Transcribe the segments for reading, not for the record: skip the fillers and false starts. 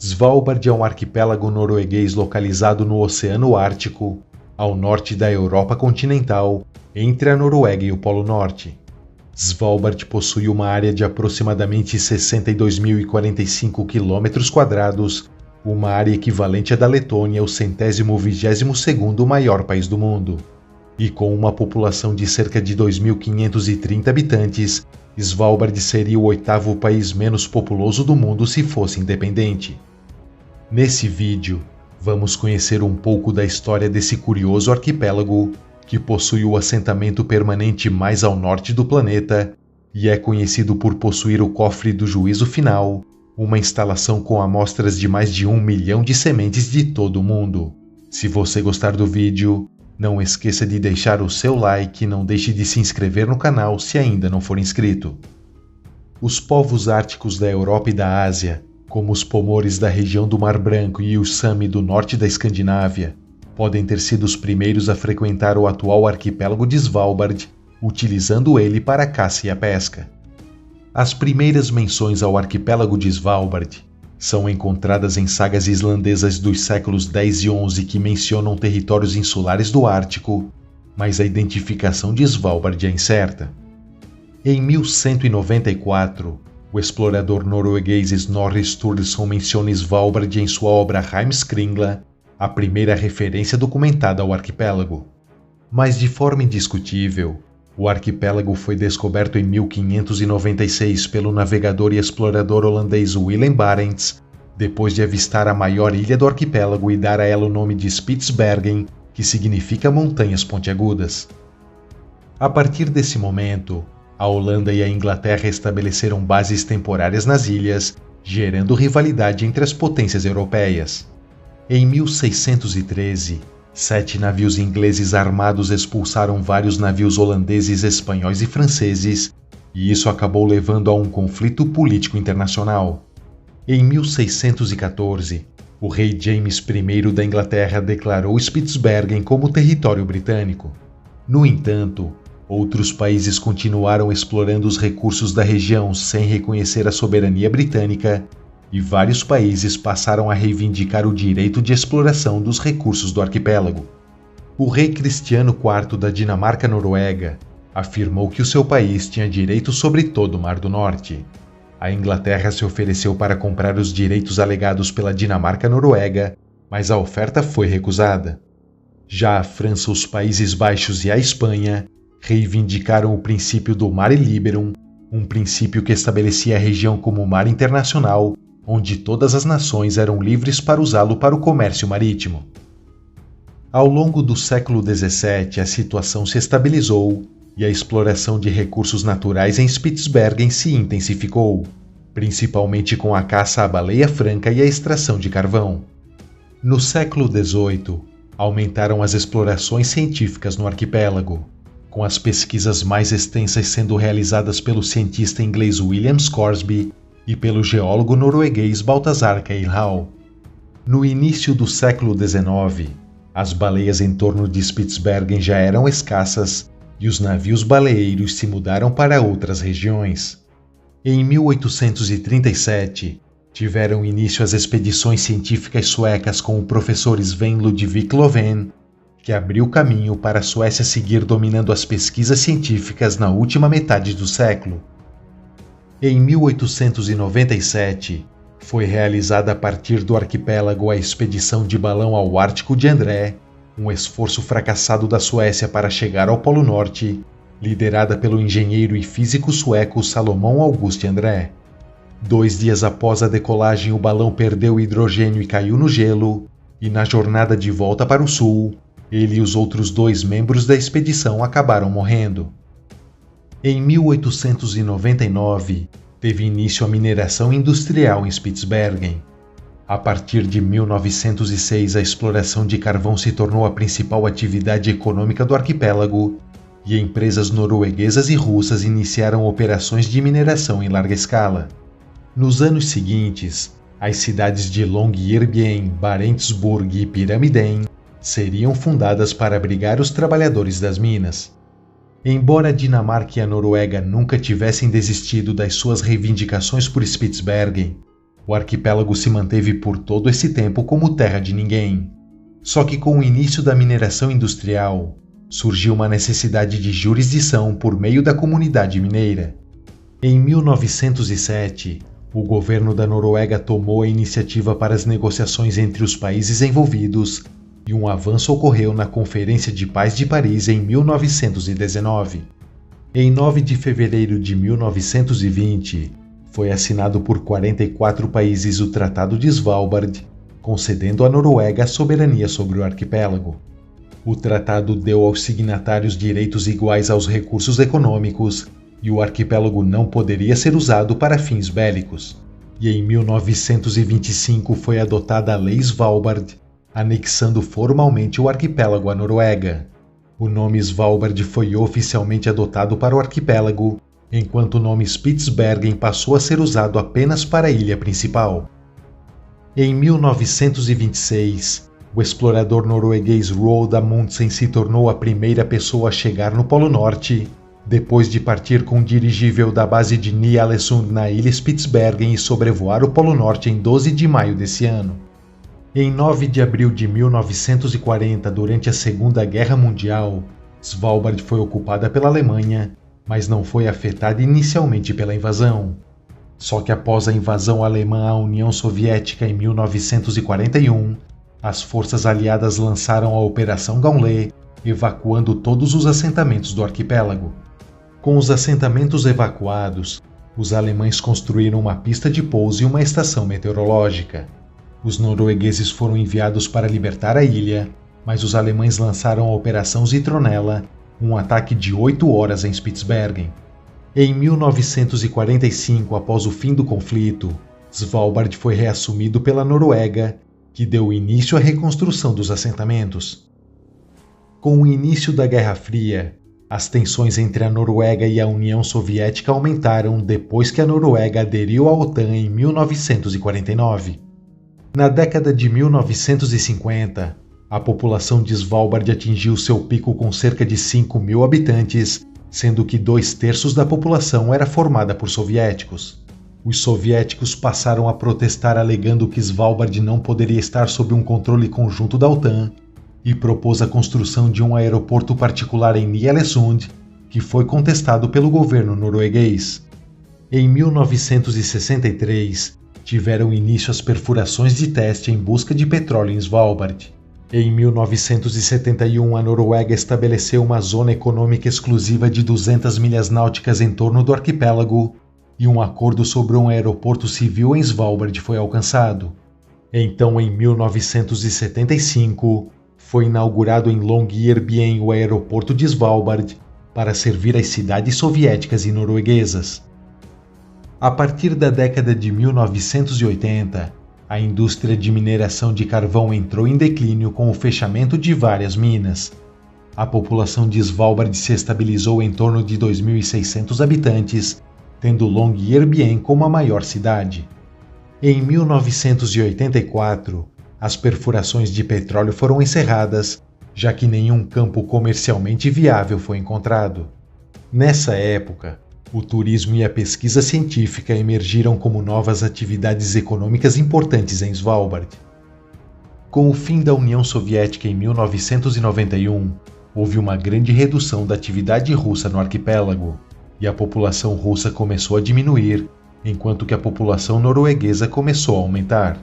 Svalbard é um arquipélago norueguês localizado no Oceano Ártico, ao norte da Europa continental, entre a Noruega e o Polo Norte. Svalbard possui uma área de aproximadamente 62.045 km², uma área equivalente à da Letônia, o 122º maior país do mundo. E com uma população de cerca de 2.530 habitantes, Svalbard seria o 8º país menos populoso do mundo se fosse independente. Nesse vídeo, vamos conhecer um pouco da história desse curioso arquipélago, que possui o assentamento permanente mais ao norte do planeta e é conhecido por possuir o Cofre do Juízo Final, uma instalação com amostras de mais de 1 milhão de sementes de todo o mundo. Se você gostar do vídeo, não esqueça de deixar o seu like e não deixe de se inscrever no canal se ainda não for inscrito. Os povos árticos da Europa e da Ásia, como os pomores da região do Mar Branco e os Sami do norte da Escandinávia, podem ter sido os primeiros a frequentar o atual arquipélago de Svalbard, utilizando ele para a caça e a pesca. As primeiras menções ao arquipélago de Svalbard são encontradas em sagas islandesas dos séculos X e XI que mencionam territórios insulares do Ártico, mas a identificação de Svalbard é incerta. Em 1194, o explorador norueguês Snorri Sturluson menciona Svalbard em sua obra Heimskringla, a primeira referência documentada ao arquipélago. Mas de forma indiscutível, o arquipélago foi descoberto em 1596 pelo navegador e explorador holandês Willem Barents, depois de avistar a maior ilha do arquipélago e dar a ela o nome de Spitsbergen, que significa montanhas pontiagudas. A partir desse momento, a Holanda e a Inglaterra estabeleceram bases temporárias nas ilhas, gerando rivalidade entre as potências europeias. Em 1613, 7 navios ingleses armados expulsaram vários navios holandeses, espanhóis e franceses, e isso acabou levando a um conflito político internacional. Em 1614, o rei James I da Inglaterra declarou Spitsbergen como território britânico. No entanto, outros países continuaram explorando os recursos da região sem reconhecer a soberania britânica, e vários países passaram a reivindicar o direito de exploração dos recursos do arquipélago. O rei Cristiano IV da Dinamarca-Noruega afirmou que o seu país tinha direito sobre todo o Mar do Norte. A Inglaterra se ofereceu para comprar os direitos alegados pela Dinamarca-Noruega, mas a oferta foi recusada. Já a França, os Países Baixos e a Espanha reivindicaram o princípio do Mare Liberum, um princípio que estabelecia a região como mar internacional, onde todas as nações eram livres para usá-lo para o comércio marítimo. Ao longo do século XVII, a situação se estabilizou e a exploração de recursos naturais em Spitsbergen se intensificou, principalmente com a caça à baleia franca e a extração de carvão. No século XVIII, aumentaram as explorações científicas no arquipélago, com as pesquisas mais extensas sendo realizadas pelo cientista inglês William Scoresby e pelo geólogo norueguês Balthazar Keilhaug. No início do século XIX, as baleias em torno de Spitsbergen já eram escassas e os navios baleeiros se mudaram para outras regiões. Em 1837, tiveram início as expedições científicas suecas com o professor Sven Ludvig Löfven, que abriu caminho para a Suécia seguir dominando as pesquisas científicas na última metade do século. Em 1897, foi realizada a partir do arquipélago a expedição de balão ao Ártico de André, um esforço fracassado da Suécia para chegar ao Polo Norte, liderada pelo engenheiro e físico sueco Salomon August André. 2 dias após a decolagem, o balão perdeu hidrogênio e caiu no gelo, e na jornada de volta para o sul, ele e os outros 2 membros da expedição acabaram morrendo. Em 1899, teve início a mineração industrial em Spitsbergen. A partir de 1906, a exploração de carvão se tornou a principal atividade econômica do arquipélago, e empresas norueguesas e russas iniciaram operações de mineração em larga escala. Nos anos seguintes, as cidades de Longyearbyen, Barentsburg e Pyramiden seriam fundadas para abrigar os trabalhadores das minas. Embora a Dinamarca e a Noruega nunca tivessem desistido das suas reivindicações por Spitsbergen, o arquipélago se manteve por todo esse tempo como terra de ninguém. Só que com o início da mineração industrial, surgiu uma necessidade de jurisdição por meio da comunidade mineira. Em 1907, o governo da Noruega tomou a iniciativa para as negociações entre os países envolvidos e um avanço ocorreu na Conferência de Paz de Paris em 1919. Em 9 de fevereiro de 1920, foi assinado por 44 países o Tratado de Svalbard, concedendo à Noruega a soberania sobre o arquipélago. O tratado deu aos signatários direitos iguais aos recursos econômicos e o arquipélago não poderia ser usado para fins bélicos. E em 1925 foi adotada a Lei Svalbard, anexando formalmente o arquipélago à Noruega. O nome Svalbard foi oficialmente adotado para o arquipélago, enquanto o nome Spitsbergen passou a ser usado apenas para a ilha principal. Em 1926, o explorador norueguês Roald Amundsen se tornou a primeira pessoa a chegar no Polo Norte, depois de partir com um dirigível da base de Ny-Ålesund na ilha Spitsbergen e sobrevoar o Polo Norte em 12 de maio desse ano. Em 9 de abril de 1940, durante a Segunda Guerra Mundial, Svalbard foi ocupada pela Alemanha, mas não foi afetada inicialmente pela invasão. Só que após a invasão alemã à União Soviética em 1941, as forças aliadas lançaram a Operação Gauntlet, evacuando todos os assentamentos do arquipélago. Com os assentamentos evacuados, os alemães construíram uma pista de pouso e uma estação meteorológica. Os noruegueses foram enviados para libertar a ilha, mas os alemães lançaram a Operação Zitronella, um ataque de 8 horas em Spitsbergen. Em 1945, após o fim do conflito, Svalbard foi reassumido pela Noruega, que deu início à reconstrução dos assentamentos. Com o início da Guerra Fria, as tensões entre a Noruega e a União Soviética aumentaram depois que a Noruega aderiu à OTAN em 1949. Na década de 1950, a população de Svalbard atingiu seu pico com cerca de 5.000 habitantes, sendo que 2/3 da população era formada por soviéticos. Os soviéticos passaram a protestar alegando que Svalbard não poderia estar sob um controle conjunto da OTAN e propôs a construção de um aeroporto particular em Ny-Ålesund, que foi contestado pelo governo norueguês. Em 1963, tiveram início as perfurações de teste em busca de petróleo em Svalbard. Em 1971, a Noruega estabeleceu uma zona econômica exclusiva de 200 milhas náuticas em torno do arquipélago e um acordo sobre um aeroporto civil em Svalbard foi alcançado. Então, em 1975, foi inaugurado em Longyearbyen o aeroporto de Svalbard para servir as cidades soviéticas e norueguesas. A partir da década de 1980, a indústria de mineração de carvão entrou em declínio com o fechamento de várias minas. A população de Svalbard se estabilizou em torno de 2.600 habitantes, tendo Longyearbyen como a maior cidade. Em 1984, as perfurações de petróleo foram encerradas, já que nenhum campo comercialmente viável foi encontrado. Nessa época, o turismo e a pesquisa científica emergiram como novas atividades econômicas importantes em Svalbard. Com o fim da União Soviética em 1991, houve uma grande redução da atividade russa no arquipélago, e a população russa começou a diminuir, enquanto que a população norueguesa começou a aumentar.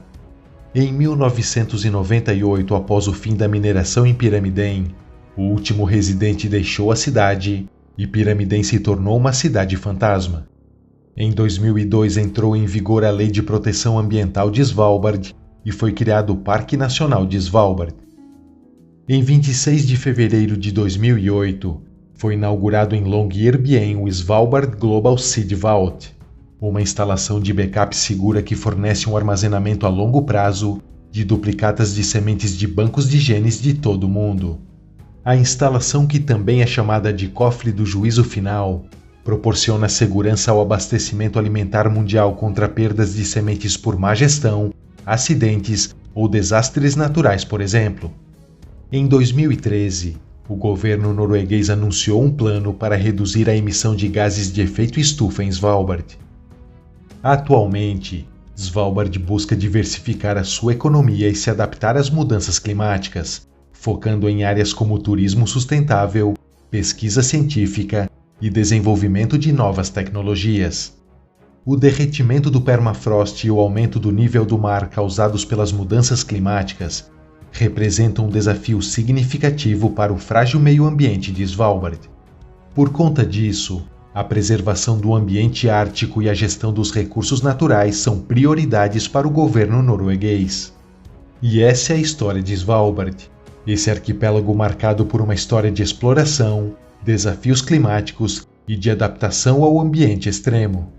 Em 1998, após o fim da mineração em Pyramiden, o último residente deixou a cidade e Pyramiden se tornou uma cidade fantasma. Em 2002 entrou em vigor a Lei de Proteção Ambiental de Svalbard e foi criado o Parque Nacional de Svalbard. Em 26 de fevereiro de 2008, foi inaugurado em Longyearbyen o Svalbard Global Seed Vault, uma instalação de backup segura que fornece um armazenamento a longo prazo de duplicatas de sementes de bancos de genes de todo o mundo. A instalação, que também é chamada de Cofre do Juízo Final, proporciona segurança ao abastecimento alimentar mundial contra perdas de sementes por má gestão, acidentes ou desastres naturais, por exemplo. Em 2013, o governo norueguês anunciou um plano para reduzir a emissão de gases de efeito estufa em Svalbard. Atualmente, Svalbard busca diversificar a sua economia e se adaptar às mudanças climáticas, focando em áreas como turismo sustentável, pesquisa científica e desenvolvimento de novas tecnologias. O derretimento do permafrost e o aumento do nível do mar causados pelas mudanças climáticas representam um desafio significativo para o frágil meio ambiente de Svalbard. Por conta disso, a preservação do ambiente ártico e a gestão dos recursos naturais são prioridades para o governo norueguês. E essa é a história de Svalbard, esse arquipélago marcado por uma história de exploração, desafios climáticos e de adaptação ao ambiente extremo.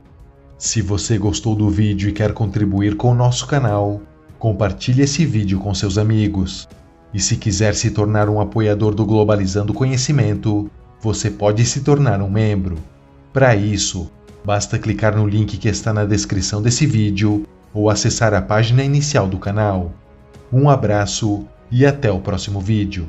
Se você gostou do vídeo e quer contribuir com o nosso canal, compartilhe esse vídeo com seus amigos. E se quiser se tornar um apoiador do Globalizando Conhecimento, você pode se tornar um membro. Para isso, basta clicar no link que está na descrição desse vídeo ou acessar a página inicial do canal. Um abraço e até o próximo vídeo.